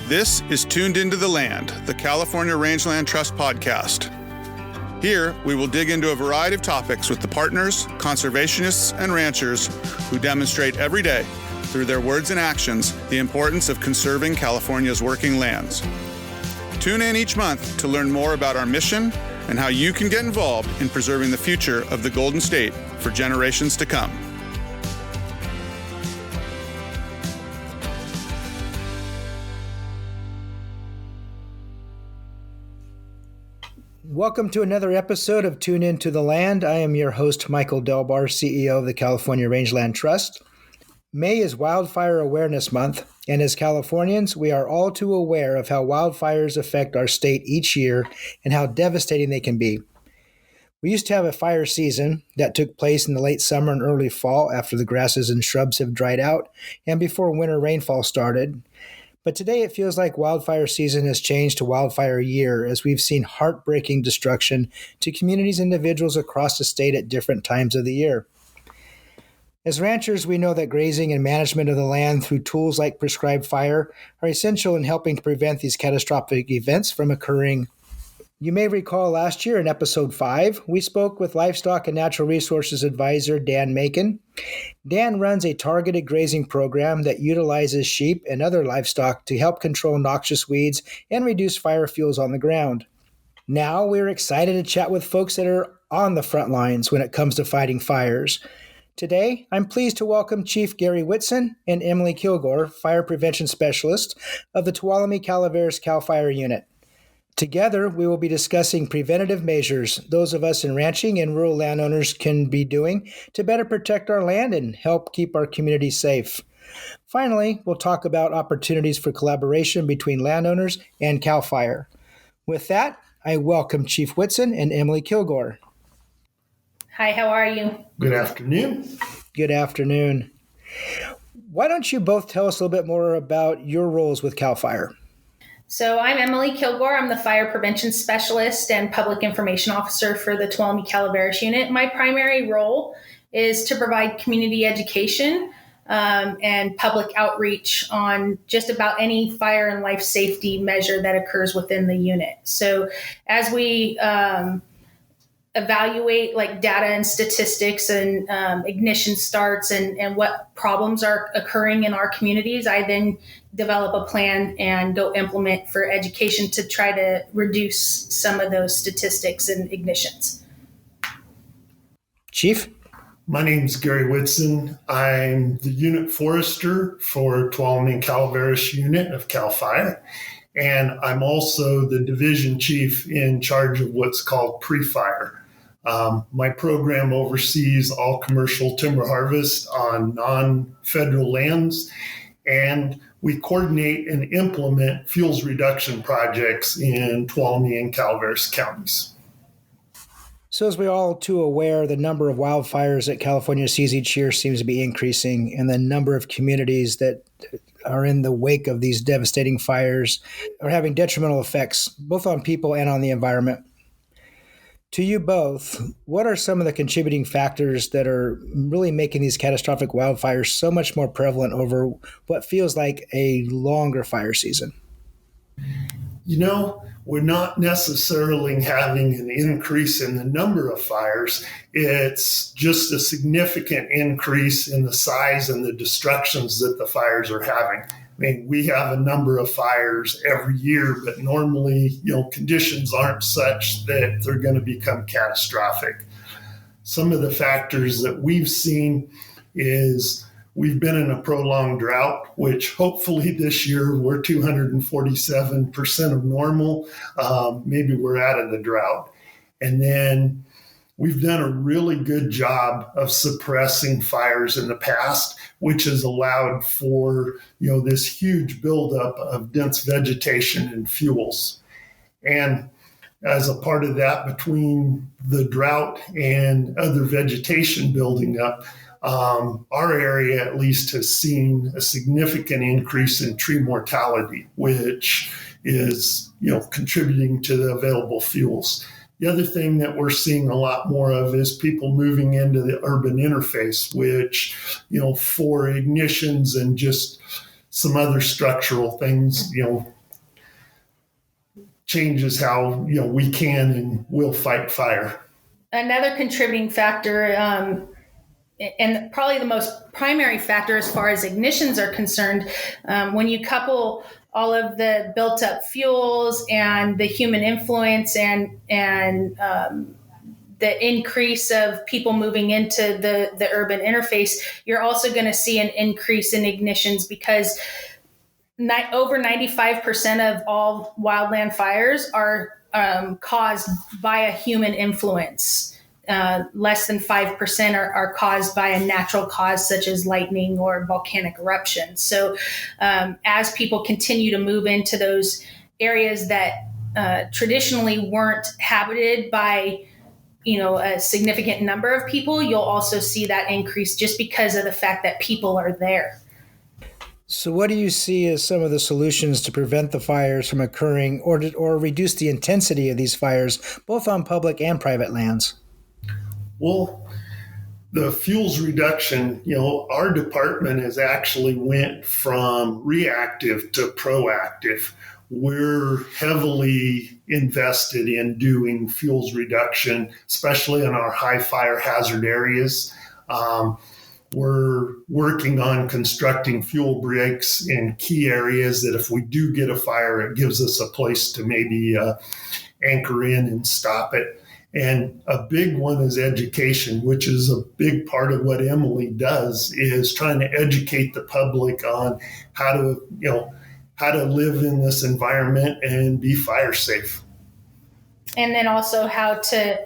This is Tuned Into the Land, the California Rangeland Trust podcast. Here, we will dig into a variety of topics with the partners, conservationists, and ranchers who demonstrate every day, through their words and actions, the importance of conserving California's working lands. Tune in each month to learn more about our mission and how you can get involved in preserving the future of the Golden State for generations to come. Welcome to another episode of Tune Into the Land. I am your host, Michael Delbar, CEO of the California Rangeland Trust. May is Wildfire Awareness Month, and as Californians, we are all too aware of how wildfires affect our state each year and how devastating they can be. We used to have a fire season that took place in the late summer and early fall after the grasses and shrubs have dried out and before winter rainfall started. But today it feels like wildfire season has changed to wildfire year as we've seen heartbreaking destruction to communities and individuals across the state at different times of the year. As ranchers, we know that grazing and management of the land through tools like prescribed fire are essential in helping to prevent these catastrophic events from occurring. You may recall last year in episode 5, we spoke with Livestock and Natural Resources Advisor Dan Macon. Dan runs a targeted grazing program that utilizes sheep and other livestock to help control noxious weeds and reduce fire fuels on the ground. Now we're excited to chat with folks that are on the front lines when it comes to fighting fires. Today, I'm pleased to welcome Chief Gary Whitson and Emily Kilgore, Fire Prevention Specialist of the Tuolumne-Calaveras CAL FIRE Unit. Together, we will be discussing preventative measures those of us in ranching and rural landowners can be doing to better protect our land and help keep our communities safe. Finally, we'll talk about opportunities for collaboration between landowners and CAL FIRE. With that, I welcome Chief Whitson and Emily Kilgore. Hi, how are you? Good afternoon. Good afternoon. Why don't you both tell us a little bit more about your roles with CAL FIRE? So I'm Emily Kilgore. I'm the Fire Prevention Specialist and Public Information Officer for the Tuolumne-Calaveras Unit. My primary role is to provide community education and public outreach on just about any fire and life safety measure that occurs within the unit. So as we evaluate like data and statistics and ignition starts and what problems are occurring in our communities, I then develop a plan and go implement for education to try to reduce some of those statistics and ignitions. Chief? My name's Gary Whitson. I'm the unit forester for Tuolumne-Calaveras Unit of CAL FIRE, and I'm also the division chief in charge of what's called pre-fire. My program oversees all commercial timber harvest on non-federal lands, and we coordinate and implement fuels reduction projects in Tuolumne and Calaveras counties. So as we're all too aware, the number of wildfires that California sees each year seems to be increasing, and the number of communities that are in the wake of these devastating fires are having detrimental effects, both on people and on the environment. To you both, what are some of the contributing factors that are really making these catastrophic wildfires so much more prevalent over what feels like a longer fire season? You know, we're not necessarily having an increase in the number of fires. It's just a significant increase in the size and the destructions that the fires are having. I mean, we have a number of fires every year, but normally, conditions aren't such that they're going to become catastrophic. Some of the factors that we've seen is we've been in a prolonged drought, which hopefully this year we're 247% of normal. Maybe we're out of the drought. And then we've done a really good job of suppressing fires in the past, which has allowed for, this huge buildup of dense vegetation and fuels. And as a part of that, between the drought and other vegetation building up, our area at least has seen a significant increase in tree mortality, which is, contributing to the available fuels. The other thing that we're seeing a lot more of is people moving into the urban interface, which, for ignitions and just some other structural things, changes how we can and will fight fire. Another contributing factor, and probably the most primary factor as far as ignitions are concerned, when you couple all of the built up fuels and the human influence and the increase of people moving into the urban interface, you're also going to see an increase in ignitions because over 95% of all wildland fires are caused by a human influence. Less than 5% are caused by a natural cause such as lightning or volcanic eruption. So as people continue to move into those areas that traditionally weren't habited by a significant number of people, you'll also see that increase just because of the fact that people are there. So what do you see as some of the solutions to prevent the fires from occurring or reduce the intensity of these fires, both on public and private lands? Well, the fuels reduction, our department has actually went from reactive to proactive. We're heavily invested in doing fuels reduction, especially in our high fire hazard areas. We're working on constructing fuel breaks in key areas that if we do get a fire, it gives us a place to maybe anchor in and stop it. And a big one is education, which is a big part of what Emily does, is trying to educate the public on how to live in this environment and be fire safe. And then also how to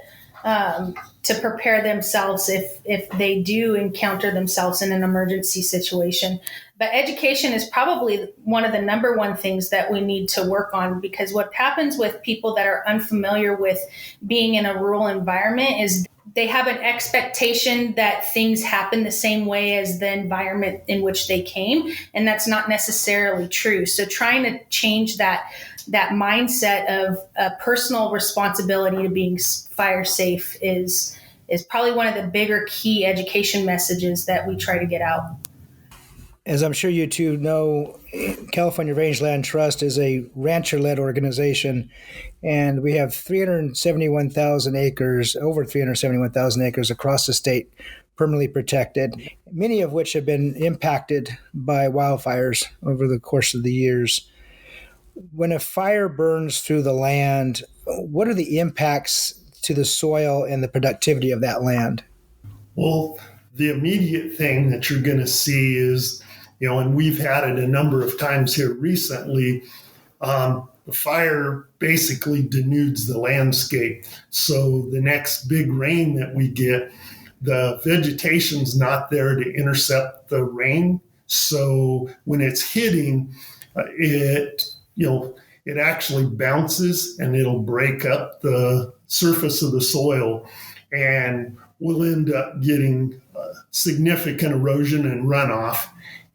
prepare themselves if they do encounter themselves in an emergency situation. But education is probably one of the number one things that we need to work on, because what happens with people that are unfamiliar with being in a rural environment is they have an expectation that things happen the same way as the environment in which they came, and that's not necessarily true. So trying to change that mindset of personal responsibility to being fire safe is probably one of the bigger key education messages that we try to get out. As I'm sure you two know, California Rangeland Trust is a rancher-led organization, and we have 371,000 acres, over 371,000 acres across the state permanently protected, many of which have been impacted by wildfires over the course of the years. When a fire burns through the land, what are the impacts to the soil and the productivity of that land? Well, the immediate thing that you're going to see is, and we've had it a number of times here recently, the fire basically denudes the landscape. So the next big rain that we get, the vegetation's not there to intercept the rain. So when it's hitting, it actually bounces and it'll break up the surface of the soil, and we'll end up getting significant erosion and runoff.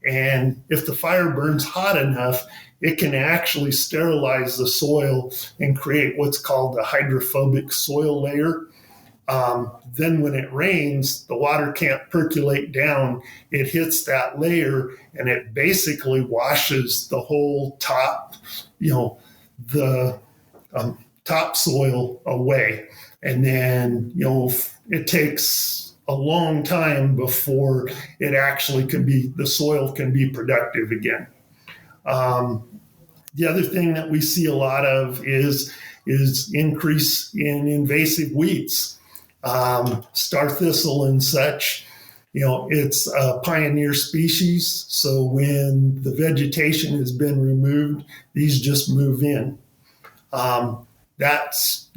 And if the fire burns hot enough, it can actually sterilize the soil and create what's called the hydrophobic soil layer. Then when it rains, the water can't percolate down. It hits that layer and it basically washes the whole top, the topsoil away. And then, it takes a long time before it actually the soil can be productive again. The other thing that we see a lot of is increase in invasive weeds, star thistle and such. It's a pioneer species. So when the vegetation has been removed, these just move in. That's,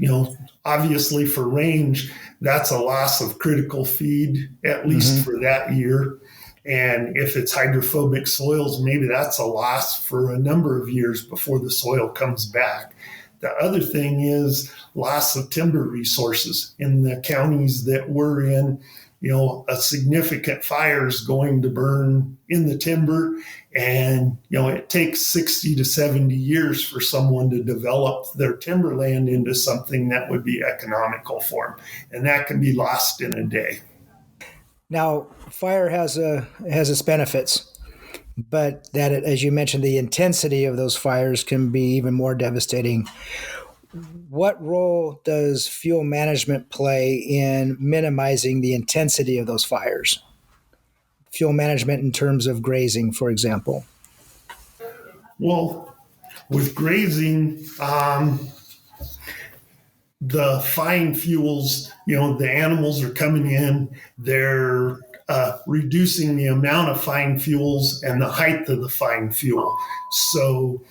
obviously for range, that's a loss of critical feed, at least for that year. And if it's hydrophobic soils, maybe that's a loss for a number of years before the soil comes back. The other thing is loss of timber resources in the counties that we're in. A significant fire is going to burn in the timber, and it takes 60 to 70 years for someone to develop their timberland into something that would be economical for them, and that can be lost in a day. Now, fire has its benefits. but that, as you mentioned, the intensity of those fires can be even more devastating. What role does fuel management play in minimizing the intensity of those fires? Fuel management in terms of grazing, for example. Well, with grazing, the fine fuels, the animals are coming in, they're reducing the amount of fine fuels and the height of the fine fuel. So,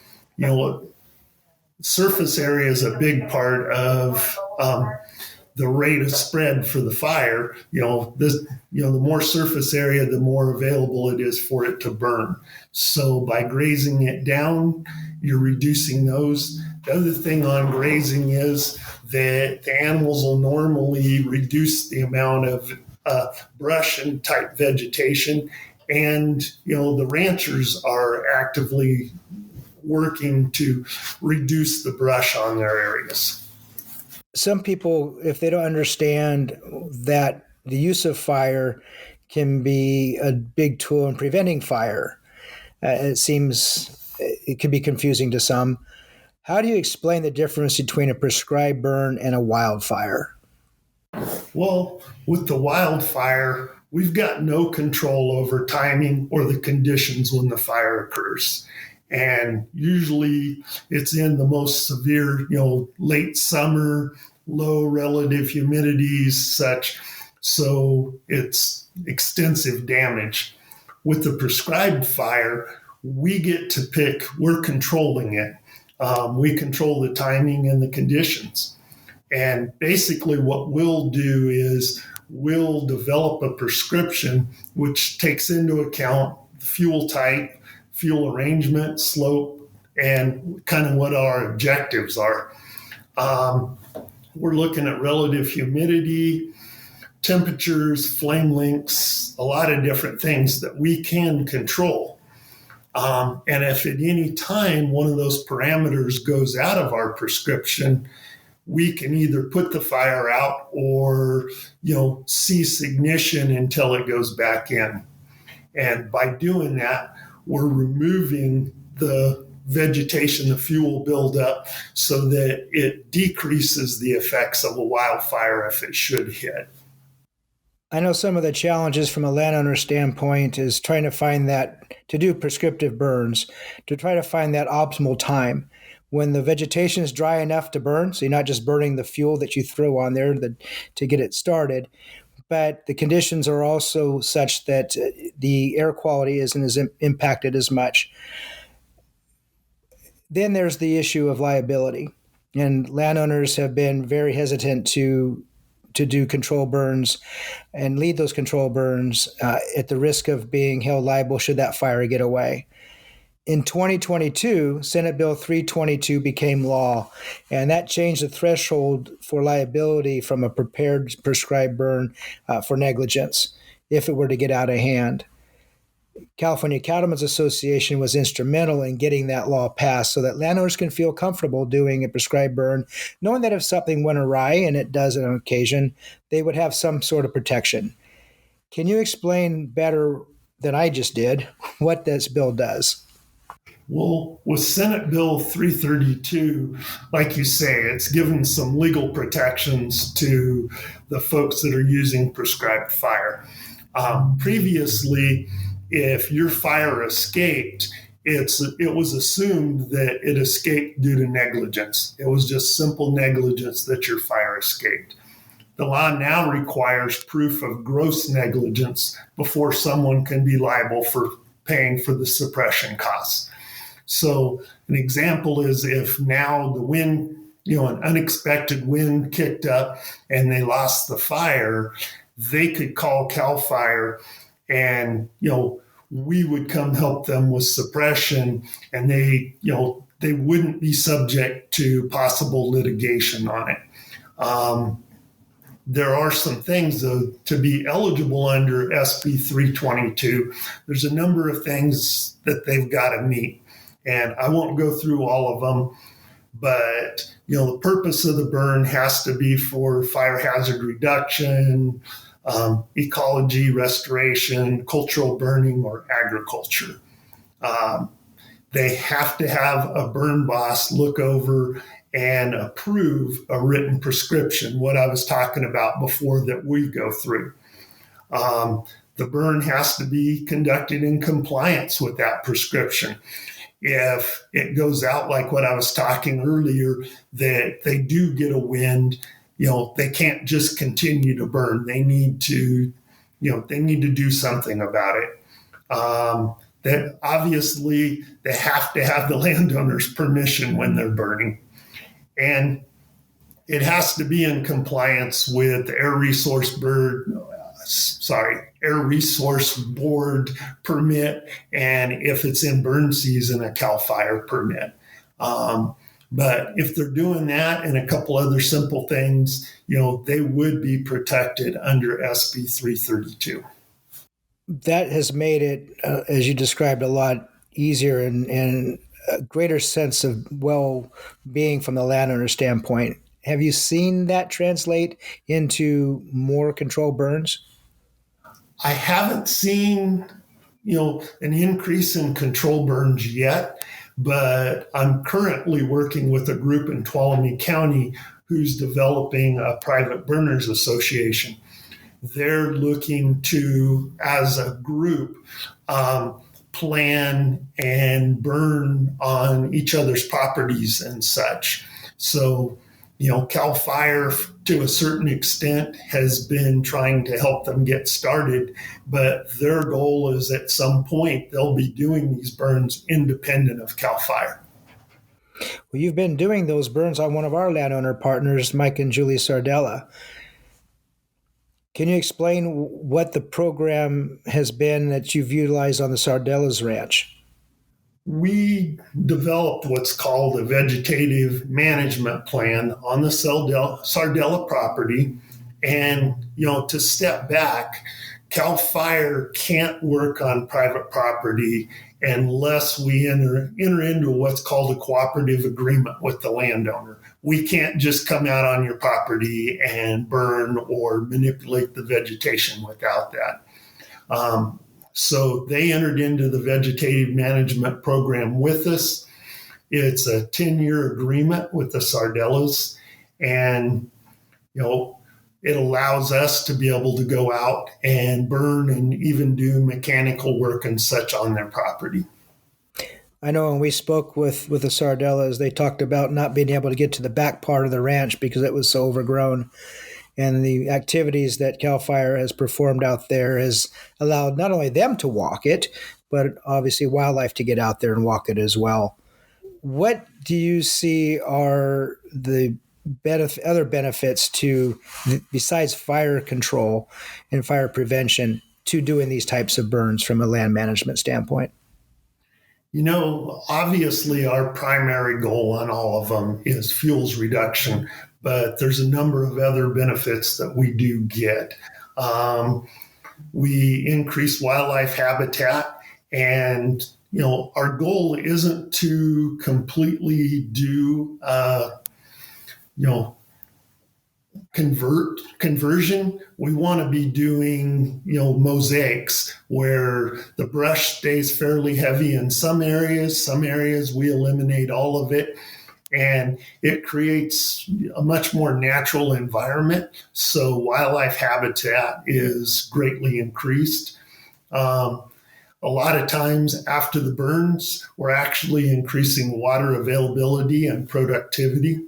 surface area is a big part of the rate of spread for the fire. The more surface area, the more available it is for it to burn. So by grazing it down, you're reducing those. The other thing on grazing is that the animals will normally reduce the amount of brush and type vegetation. And, the ranchers are actively working to reduce the brush on their areas. Some people, if they don't understand that the use of fire can be a big tool in preventing fire, it seems it could be confusing to some. How do you explain the difference between a prescribed burn and a wildfire? Well, with the wildfire, we've got no control over timing or the conditions when the fire occurs. And usually it's in the most severe, late summer, low relative humidities, such. So it's extensive damage. With the prescribed fire, we get to pick, we're controlling it. We control the timing and the conditions. And basically what we'll do is we'll develop a prescription which takes into account the fuel type, fuel arrangement, slope, and kind of what our objectives are. We're looking at relative humidity, temperatures, flame lengths, a lot of different things that we can control. And if at any time one of those parameters goes out of our prescription, we can either put the fire out or, cease ignition until it goes back in. And by doing that, we're removing the vegetation, the fuel buildup, so that it decreases the effects of a wildfire if it should hit. I know some of the challenges from a landowner standpoint is trying to find that, to do prescriptive burns, to try to find that optimal time when the vegetation is dry enough to burn, so you're not just burning the fuel that you throw on there to get it started, but the conditions are also such that the air quality isn't as impacted as much. Then there's the issue of liability, and landowners have been very hesitant to do control burns and lead those control burns at the risk of being held liable should that fire get away. In 2022, Senate Bill 322 became law, and that changed the threshold for liability from a prepared prescribed burn for negligence if it were to get out of hand. California Cattlemen's Association was instrumental in getting that law passed so that landowners can feel comfortable doing a prescribed burn, knowing that if something went awry, and it does on occasion, they would have some sort of protection. Can you explain better than I just did what this bill does? Well, with Senate Bill 332, like you say, it's given some legal protections to the folks that are using prescribed fire. Previously, if your fire escaped, it was assumed that it escaped due to negligence. It was just simple negligence that your fire escaped. The law now requires proof of gross negligence before someone can be liable for paying for the suppression costs. So an example is if now the wind, an unexpected wind kicked up and they lost the fire, they could call CAL FIRE and, we would come help them with suppression, and they wouldn't be subject to possible litigation on it. There are some things to be eligible under SB 322. There's a number of things that they've got to meet, and I won't go through all of them, but the purpose of the burn has to be for fire hazard reduction, ecology restoration, cultural burning, or agriculture. They have to have a burn boss look over and approve a written prescription, what I was talking about before that we go through. The burn has to be conducted in compliance with that prescription. If it goes out like what I was talking earlier, that they do get a wind, they can't just continue to burn. They need to, do something about it. That obviously they have to have the landowner's permission when they're burning. And it has to be in compliance with Air Resource Board permit, and if it's in burn season, a CAL FIRE permit. But if they're doing that and a couple other simple things, they would be protected under SB 332. That has made it, as you described, a lot easier and a greater sense of well-being from the landowner standpoint. Have you seen that translate into more controlled burns? I haven't seen, an increase in control burns yet, but I'm currently working with a group in Tuolumne County who's developing a private burners association. They're looking to, as a group, plan and burn on each other's properties and such. So, CAL FIRE, to a certain extent, has been trying to help them get started, but their goal is at some point they'll be doing these burns independent of CAL FIRE. Well, you've been doing those burns on one of our landowner partners, Mike and Julie Sardella. Can you explain what the program has been that you've utilized on the Sardella's ranch? We developed what's called a vegetative management plan on the Sardella property. And, to step back, CAL FIRE can't work on private property unless we enter into what's called a cooperative agreement with the landowner. We can't just come out on your property and burn or manipulate the vegetation without that. So they entered into the Vegetative Management Program with us. It's a 10-year agreement with the Sardellas, and it allows us to be able to go out and burn and even do mechanical work and such on their property. I know when we spoke with the Sardellas, they talked about not being able to get to the back part of the ranch because it was so overgrown. And the activities that CAL FIRE has performed out there has allowed not only them to walk it, but obviously wildlife to get out there and walk it as well. What do you see are the other benefits to, besides fire control and fire prevention, to doing these types of burns from a land management standpoint? Obviously our primary goal on all of them is fuels reduction, but there's a number of other benefits that we do get. We increase wildlife habitat, and our goal isn't to completely do conversion. We want to be doing mosaics where the brush stays fairly heavy in some areas we eliminate all of it, and it creates a much more natural environment. So wildlife habitat is greatly increased. A lot of times after the burns, we're actually increasing water availability and productivity.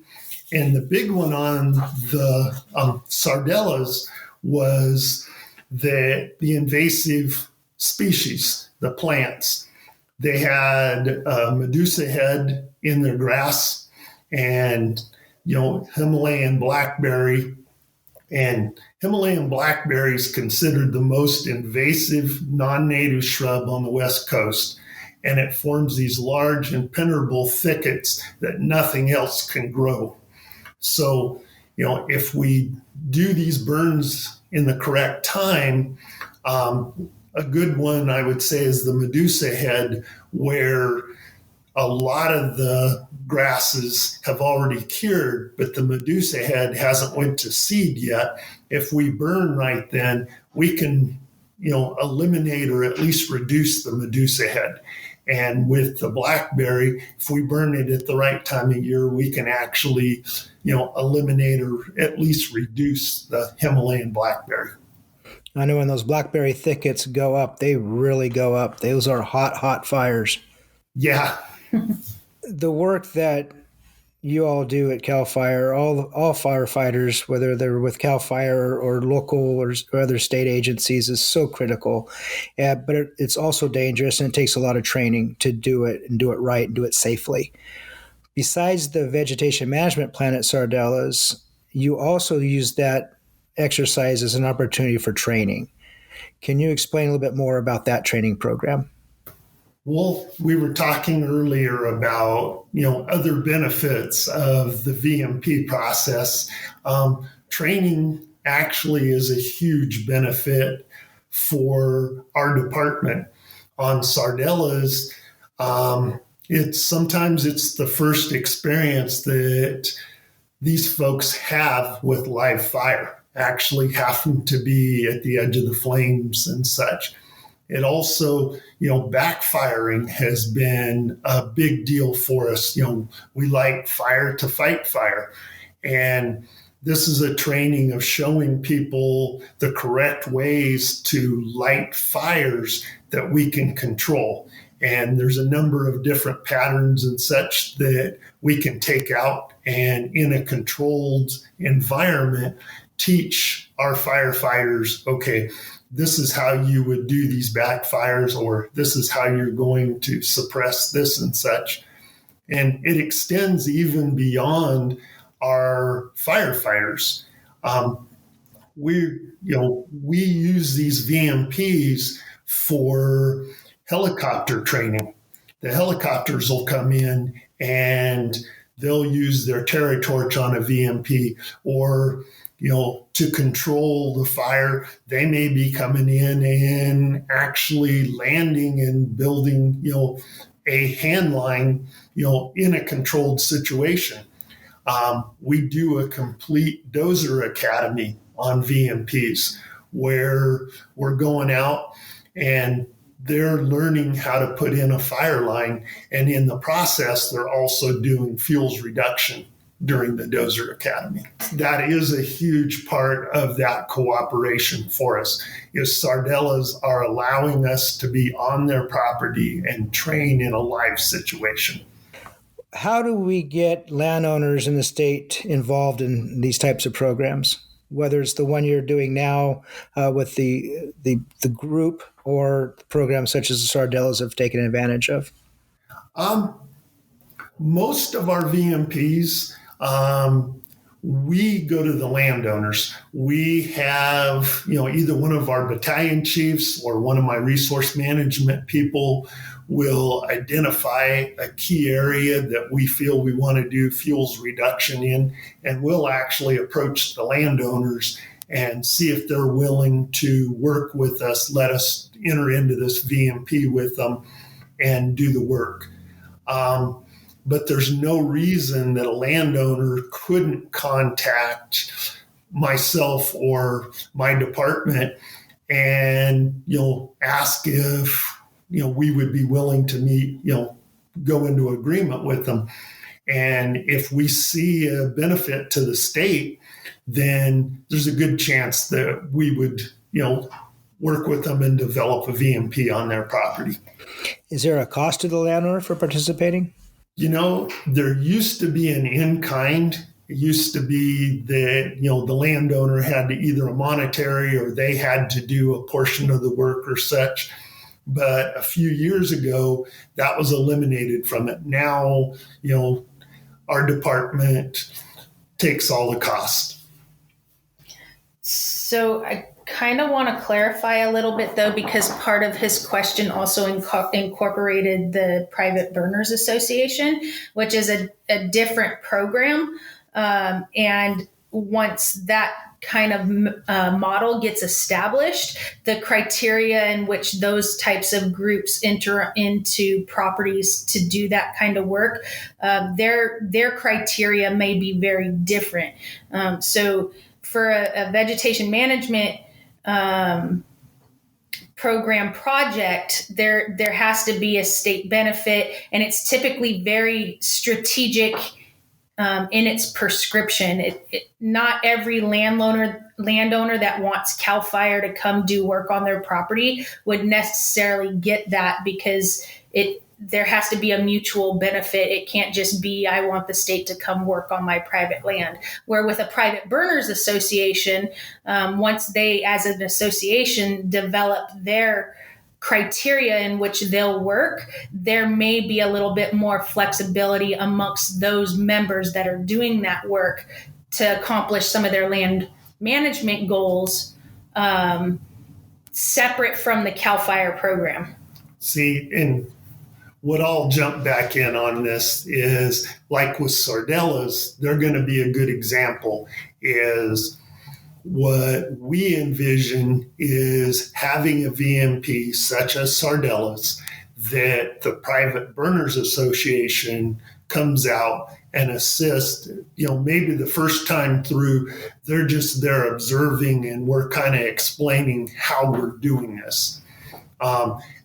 And the big one on the Sardellas was the invasive species, the plants. They had Medusa head in their grass and, Himalayan blackberry. And Himalayan blackberry is considered the most invasive non-native shrub on the West Coast. And it forms these large impenetrable thickets that nothing else can grow. So, if we do these burns in the correct time, a good one I would say is the Medusa head, where a lot of the grasses have already cured, but the Medusa head hasn't went to seed yet. If we burn right then, we can, eliminate or at least reduce the Medusa head. And with the blackberry, if we burn it at the right time of year, we can actually, eliminate or at least reduce the Himalayan blackberry. I know when those blackberry thickets go up, they really go up. Those are hot, hot fires. Yeah. The work that you all do at CAL FIRE, all firefighters, whether they're with CAL FIRE or local or other state agencies, is so critical. But it's also dangerous, and it takes a lot of training to do it and do it right and do it safely. Besides the vegetation management plan at Sardella's, you also use that exercise as an opportunity for training. Can you explain a little bit more about that training program? Well, we were talking earlier about, other benefits of the VMP process. Training actually is a huge benefit for our department. On Sardella's, it's the first experience that these folks have with live fire, actually having to be at the edge of the flames and such. It also, backfiring has been a big deal for us. We light fire to fight fire. And this is a training of showing people the correct ways to light fires that we can control. And there's a number of different patterns and such that we can take out and in a controlled environment, teach our firefighters, okay, this is how you would do these backfires, or this is how you're going to suppress this and such. And it extends even beyond our firefighters. We use these VMPs for helicopter training. The helicopters will come in and they'll use their terra torch on a VMP, or to control the fire. They may be coming in and actually landing and building, a hand line, in a controlled situation. We do a complete dozer academy on VMPs where we're going out and they're learning how to put in a fire line. And in the process, they're also doing fuels reduction during the Dozer Academy. That is a huge part of that cooperation for us, is Sardella's are allowing us to be on their property and train in a live situation. How do we get landowners in the state involved in these types of programs, whether it's the one you're doing now with the group or programs such as the Sardellas have taken advantage of? Most of our VMPs, we go to the landowners. We have, either one of our battalion chiefs or one of my resource management people will identify a key area that we feel we want to do fuels reduction in, and we'll actually approach the landowners and see if they're willing to work with us, let us enter into this VMP with them and do the work. But there's no reason that a landowner couldn't contact myself or my department and, ask if, we would be willing to meet, go into agreement with them. And if we see a benefit to the state, then there's a good chance that we would, work with them and develop a VMP on their property. Is there a cost to the landowner for participating? There used to be an in-kind. It used to be that, the landowner had to either a monetary or they had to do a portion of the work or such. But a few years ago, that was eliminated from it. Now, our department takes all the cost. So I kind of want to clarify a little bit, though, because part of his question also incorporated the Private Burners Association, which is a different program. And once that kind of model gets established, the criteria in which those types of groups enter into properties to do that kind of work, their criteria may be very different. So for a vegetation management program project, there has to be a state benefit, and it's typically very strategic in its prescription. Not every landowner that wants CAL FIRE to come do work on their property would necessarily get that, because there has to be a mutual benefit. It can't just be, I want the state to come work on my private land. Where with a private burners association, once they, as an association, develop their criteria in which they'll work, there may be a little bit more flexibility amongst those members that are doing that work to accomplish some of their land management goals, separate from the CAL FIRE program. See, and what I'll jump back in on this is, like with Sardella's, they're going to be a good example. Is what we envision is having a VMP such as Sardella's, that the Private Burners Association comes out and assists. Maybe the first time through, they're just there observing, and we're kind of explaining how we're doing this.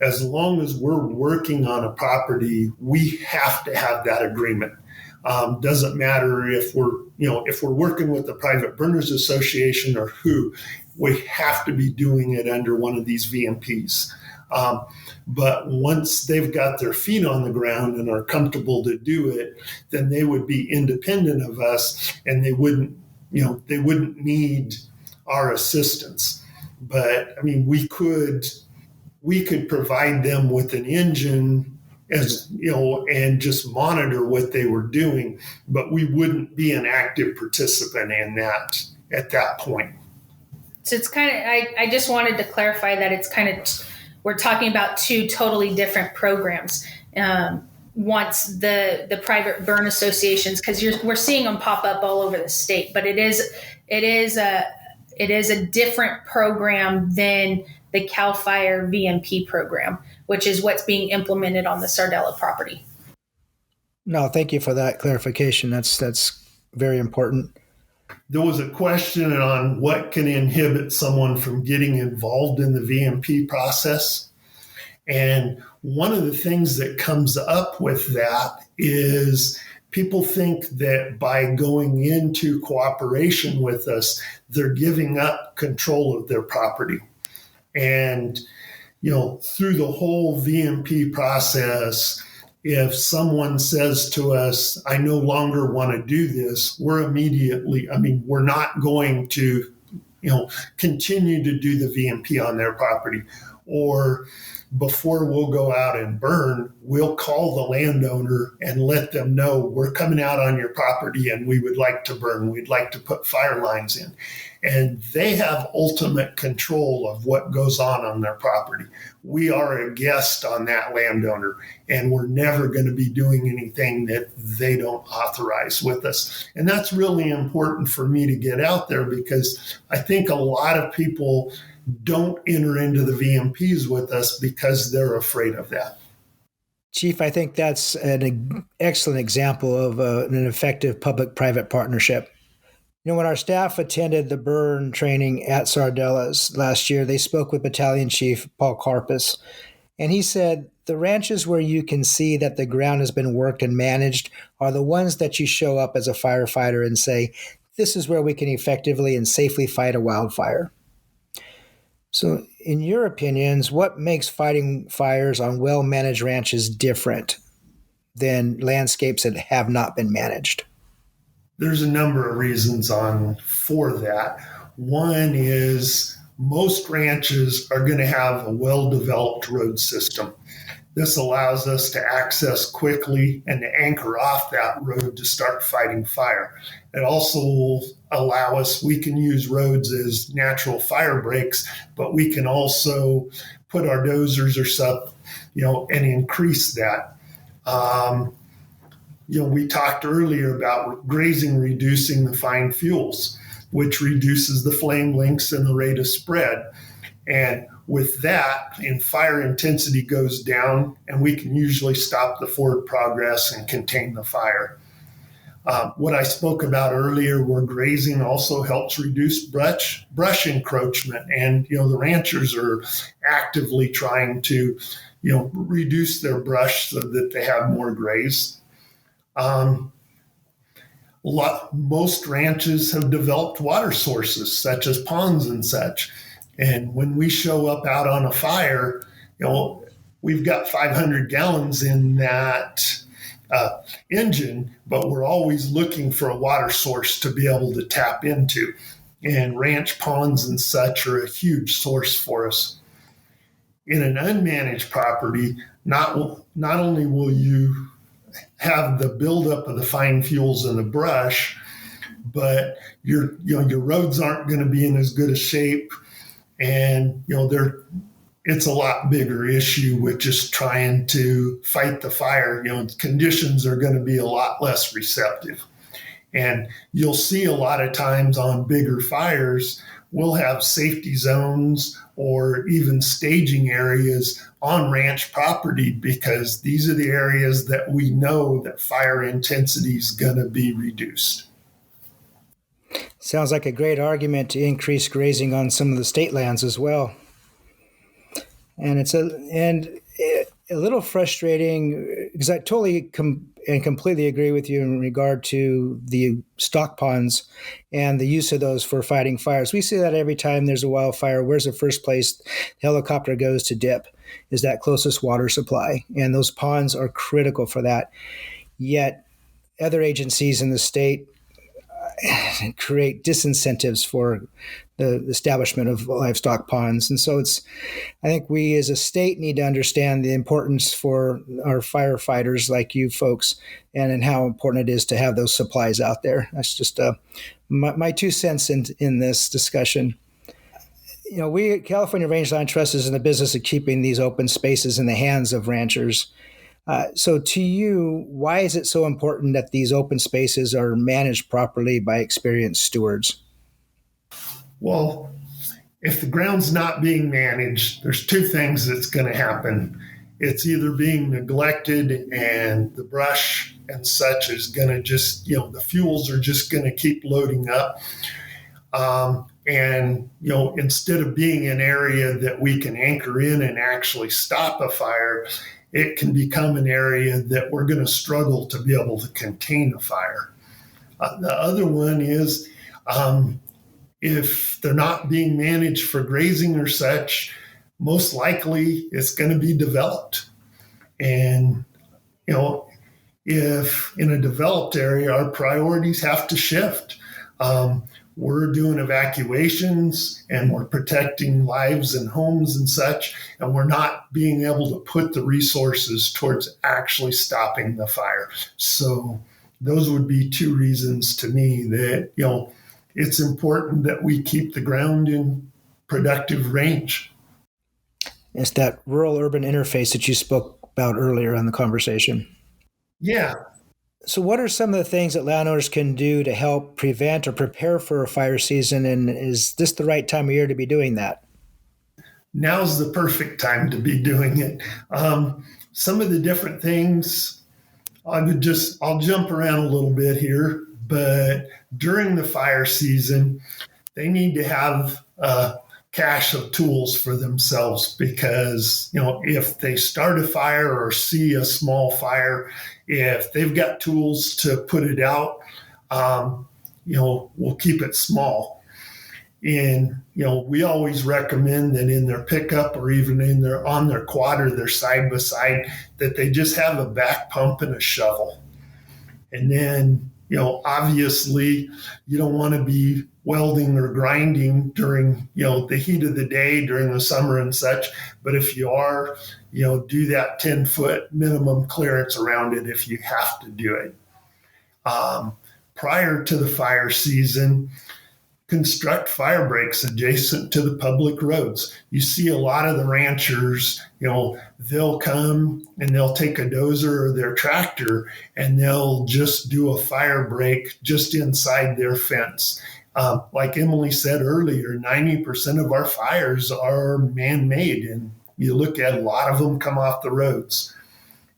As long as we're working on a property, we have to have that agreement. Doesn't matter if we're working with the Private Burners Association or who, we have to be doing it under one of these VMPs. But once they've got their feet on the ground and are comfortable to do it, then they would be independent of us, and they wouldn't need our assistance. But I mean, we could provide them with an engine, as and just monitor what they were doing, but we wouldn't be an active participant in that at that point. So it's kind of, I just wanted to clarify that it's kind of, we're talking about two totally different programs. Once the private burn associations, because we're seeing them pop up all over the state, but it is a different program than the CAL FIRE VMP program, which is what's being implemented on the Sardella property. No, thank you for that clarification. That's very important. There was a question on what can inhibit someone from getting involved in the VMP process. And one of the things that comes up with that is people think that by going into cooperation with us, they're giving up control of their property. And, through the whole VMP process, if someone says to us, I no longer want to do this, we're not going to, continue to do the VMP on their property. Or before we'll go out and burn, we'll call the landowner and let them know we're coming out on your property and we would like to burn. We'd like to put fire lines in. And they have ultimate control of what goes on their property. We are a guest on that landowner, and we're never going to be doing anything that they don't authorize with us. And that's really important for me to get out there, because I think a lot of people don't enter into the VMPs with us because they're afraid of that. Chief, I think that's an excellent example of an effective public-private partnership. When our staff attended the burn training at Sardella's last year, they spoke with Battalion Chief Paul Karpus, and he said, the ranches where you can see that the ground has been worked and managed are the ones that you show up as a firefighter and say, this is where we can effectively and safely fight a wildfire. So in your opinions, what makes fighting fires on well-managed ranches different than landscapes that have not been managed? There's a number of reasons for that. One is most ranches are going to have a well-developed road system. This allows us to access quickly and to anchor off that road to start fighting fire. It also will allow us, we can use roads as natural fire breaks, but we can also put our dozers or stuff, and increase that. We talked earlier about grazing reducing the fine fuels, which reduces the flame lengths and the rate of spread. And with that, fire intensity goes down, and we can usually stop the forward progress and contain the fire. What I spoke about earlier, where grazing also helps reduce brush encroachment, and the ranchers are actively trying to reduce their brush so that they have more graze. Most ranches have developed water sources such as ponds and such, and when we show up out on a fire, we've got 500 gallons in that engine, but we're always looking for a water source to be able to tap into. And ranch ponds and such are a huge source for us. In an unmanaged property, not only will you have the buildup of the fine fuels in the brush, but your roads aren't going to be in as good a shape, and it's a lot bigger issue with just trying to fight the fire. Conditions are going to be a lot less receptive. And you'll see a lot of times on bigger fires, we'll have safety zones or even staging areas on ranch property, because these are the areas that we know that fire intensity is going to be reduced. Sounds like a great argument to increase grazing on some of the state lands as well. And it's a little frustrating, because I totally and completely agree with you in regard to the stock ponds and the use of those for fighting fires. We see that every time there's a wildfire. Where's the first place the helicopter goes to dip? Is that closest water supply. And those ponds are critical for that. Yet other agencies in the state create disincentives for the establishment of livestock ponds. And so I think we as a state need to understand the importance for our firefighters like you folks, and how important it is to have those supplies out there. That's just my 2 cents in this discussion. We California Rangeland Trust is in the business of keeping these open spaces in the hands of ranchers. So to you, why is it so important that these open spaces are managed properly by experienced stewards? Well, if the ground's not being managed, there's 2 things that's going to happen. It's either being neglected, and the brush and such is going to just, the fuels are just going to keep loading up. And instead of being an area that we can anchor in and actually stop a fire, it can become an area that we're going to struggle to be able to contain a fire. The other one is, if they're not being managed for grazing or such, most likely it's going to be developed. And, if in a developed area, our priorities have to shift. We're doing evacuations and we're protecting lives and homes and such, and we're not being able to put the resources towards actually stopping the fire. So those would be 2 reasons to me that, it's important that we keep the ground in productive range. It's that rural-urban interface that you spoke about earlier in the conversation. Yeah. So what are some of the things that landowners can do to help prevent or prepare for a fire season? And is this the right time of year to be doing that? Now's the perfect time to be doing it. Some of the different things, I'll jump around a little bit here, but during the fire season, they need to have a cache of tools for themselves, because, if they start a fire or see a small fire, if they've got tools to put it out, we'll keep it small. And, we always recommend that in their pickup or even on their quad or their side by side, that they just have a back pump and a shovel. And then, obviously you don't want to be welding or grinding during, the heat of the day during the summer and such. But if you are, do that 10-foot minimum clearance around it if you have to do it. Prior to the fire season, construct fire breaks adjacent to the public roads. You see a lot of the ranchers, they'll come and they'll take a dozer or their tractor and they'll just do a fire break just inside their fence. Like Emily said earlier, 90% of our fires are man-made, and you look at a lot of them come off the roads.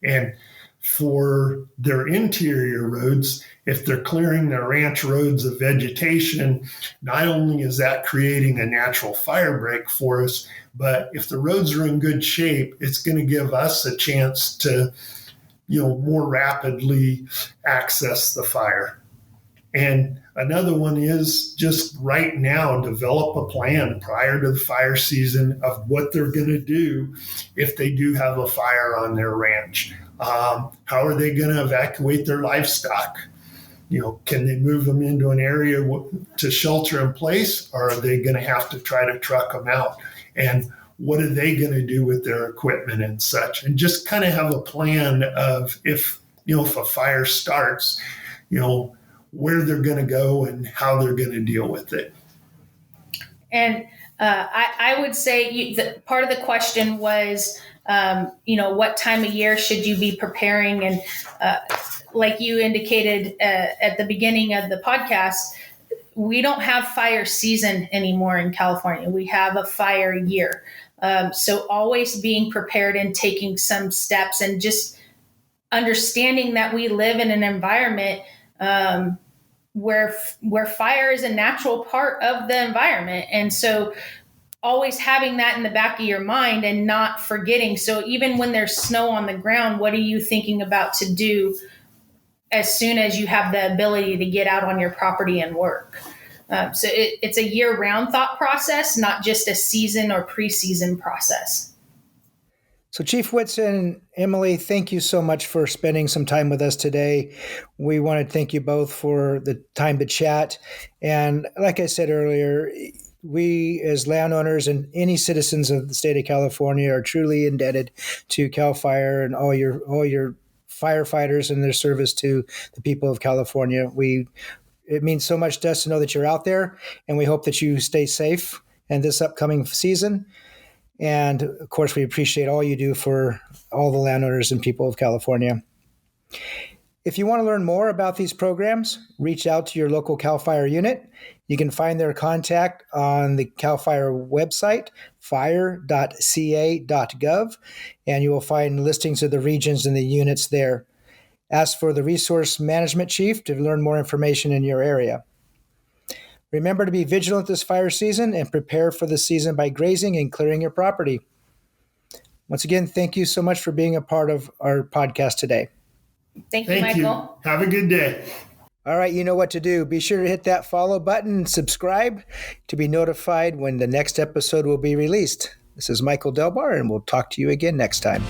And for their interior roads. If they're clearing their ranch roads of vegetation, not only is that creating a natural fire break for us, but if the roads are in good shape, it's going to give us a chance to, more rapidly access the fire. And another one is just right now, develop a plan prior to the fire season of what they're going to do if they do have a fire on their ranch. How are they going to evacuate their livestock? Can they move them into an area to shelter in place, or are they going to have to try to truck them out? And what are they going to do with their equipment and such? And just kind of have a plan of if a fire starts, where they're going to go and how they're going to deal with it. And I would say part of the question was, what time of year should you be preparing? And like you indicated at the beginning of the podcast, we don't have fire season anymore in California. We have a fire year. So always being prepared and taking some steps and just understanding that we live in an environment where fire is a natural part of the environment. And so always having that in the back of your mind and not forgetting. So even when there's snow on the ground, what are you thinking about to do as soon as you have the ability to get out on your property and work? So it's a year-round thought process, not just a season or preseason process. So Chief Whitson, Emily, thank you so much for spending some time with us today. We want to thank you both for the time to chat. And like I said earlier, we as landowners and any citizens of the state of California are truly indebted to CAL FIRE and all your firefighters and their service to the people of California. It means so much to us to know that you're out there, and we hope that you stay safe in this upcoming season. And of course, we appreciate all you do for all the landowners and people of California. If you want to learn more about these programs, reach out to your local CAL FIRE unit. You can find their contact on the CAL FIRE website, fire.ca.gov, and you will find listings of the regions and the units there. Ask for the Resource Management Chief to learn more information in your area. Remember to be vigilant this fire season and prepare for the season by grazing and clearing your property. Once again, thank you so much for being a part of our podcast today. Thank you, Michael. Have a good day. All right, you know what to do. Be sure to hit that follow button and subscribe to be notified when the next episode will be released. This is Michael Delbar, and we'll talk to you again next time.